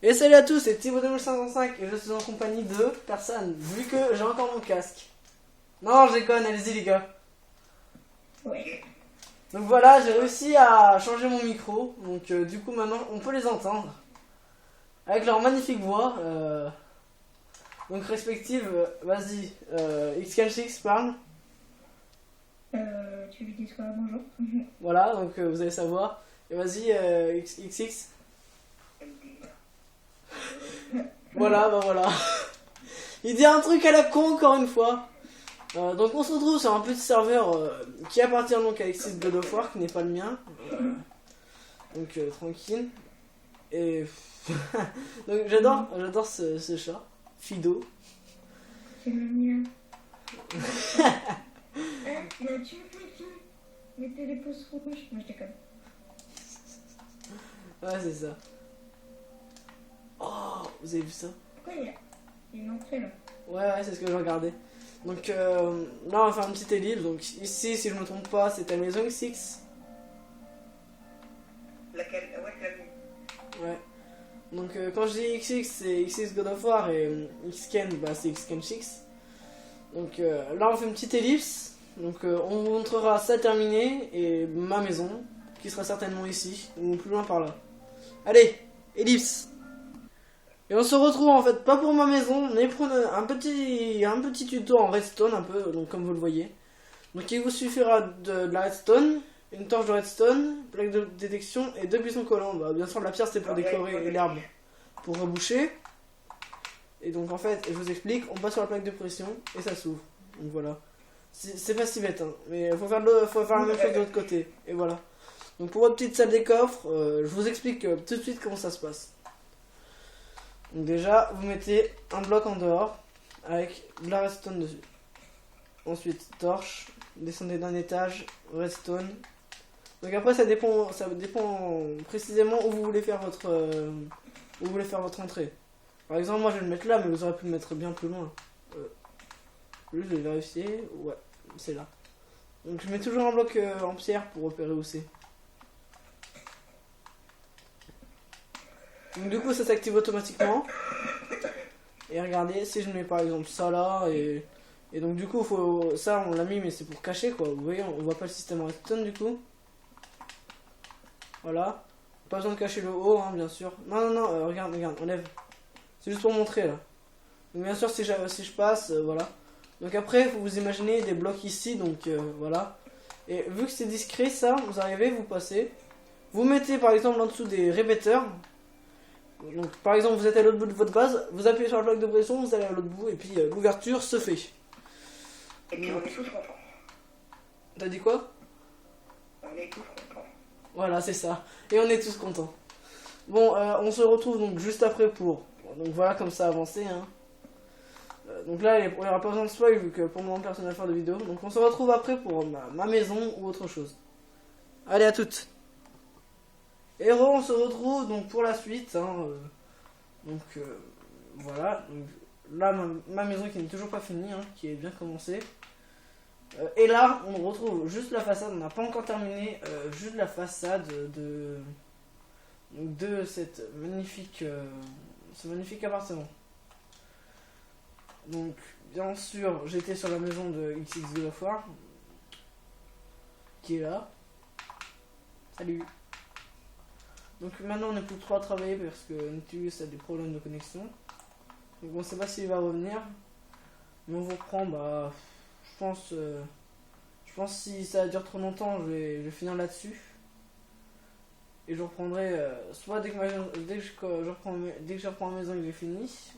Et salut à tous, c'est Thibaut 2505 et je suis en compagnie de personne, vu que j'ai encore mon casque. Non, je déconne, allez-y les gars. Ouais. Donc voilà, j'ai réussi à changer mon micro, donc du coup maintenant on peut les entendre. Avec leur magnifique voix. Donc respective, vas-y, X6 parle. Tu lui dis quoi? Bonjour. Voilà, donc vous allez savoir. Et vas-y, XX. Voilà, bah voilà. Il dit un truc à la con encore une fois. Donc on se retrouve sur un petit serveur qui appartient donc à X6 God of War, qui n'est pas le mien. Donc tranquille. Et donc j'adore ce chat, Fido. C'est le mien. Mettez les pouces rouges. Moi je déconne. Ouais, c'est ça. Oh, vous avez vu ça? Pourquoi il y a une entrée là? Ouais, c'est ce que je regardais. Donc là, on va faire une petite ellipse. Donc ici, si je me trompe pas, c'est ta maison X6. Laquelle? Ouais, la Ouais. Donc quand je dis XX, c'est X6 God of War et Xken, bah, c'est Xken 6. Donc là, on fait une petite ellipse. Donc on vous montrera ça terminé et ma maison, qui sera certainement ici, ou plus loin par là. Allez, ellipse. Et on se retrouve en fait pas pour ma maison, mais pour un petit tuto en redstone un peu, donc comme vous le voyez. Donc il vous suffira de la redstone, une torche de redstone, plaque de détection et 2 buissons collants. Bah, bien sûr la pierre c'est pour décorer et l'herbe pour reboucher. Et donc en fait, je vous explique, on passe sur la plaque de pression et ça s'ouvre. Donc voilà. C'est pas si bête, hein, mais faut faire la même chose de l'autre côté. Et voilà. Donc pour votre petite salle des coffres, je vous explique tout de suite comment ça se passe. Donc déjà, vous mettez un bloc en dehors avec de la redstone dessus. Ensuite, torche, descendez d'un étage, redstone. Donc après, ça dépend précisément où vous voulez faire votre entrée. Par exemple, moi je vais le mettre là, mais vous aurez pu le mettre bien plus loin. Lui, je vais vérifier. Ouais, c'est là. Donc je mets toujours un bloc en pierre pour repérer où c'est. Donc du coup ça s'active automatiquement. Et regardez, si je mets par exemple ça là et donc du coup ça on l'a mis mais c'est pour cacher quoi. Vous voyez, on voit pas le système redstone du coup. Voilà. Pas besoin de cacher le haut hein, bien sûr. Non, regarde, enlève. C'est juste pour montrer là. Donc bien sûr si je passe, voilà. Donc après vous imaginez des blocs ici donc voilà. Et vu que c'est discret ça, vous arrivez, vous passez. Vous mettez par exemple en dessous des répéteurs. Donc par exemple vous êtes à l'autre bout de votre base, vous appuyez sur la plaque de pression, vous allez à l'autre bout et puis l'ouverture se fait. Et puis on est tous contents. T'as dit quoi? On est tous contents. Voilà c'est ça. Et on est tous contents. Bon on se retrouve donc juste après pour... Donc voilà comme ça avancé hein. Donc là il n'y aura pas besoin de spoil vu que pour moi personne n'a fait de vidéo. Donc on se retrouve après pour ma maison ou autre chose. Allez à toutes. Et on se retrouve donc pour la suite. Hein, voilà. Donc, là, ma maison qui n'est toujours pas finie, hein, qui est bien commencée. Et là, on retrouve juste la façade. On n'a pas encore terminé. Juste la façade de cette ce magnifique appartement. Donc, bien sûr, j'étais sur la maison de X6 God of War, qui est là. Salut. Donc maintenant on n'est plus trop à travailler parce que Nautilus a des problèmes de connexion. Donc on sait pas s'il va revenir. Mais on vous reprend, bah je pense si ça dure trop longtemps je vais finir là-dessus. Et je reprendrai soit dès que je reprends la maison et que j'ai fini.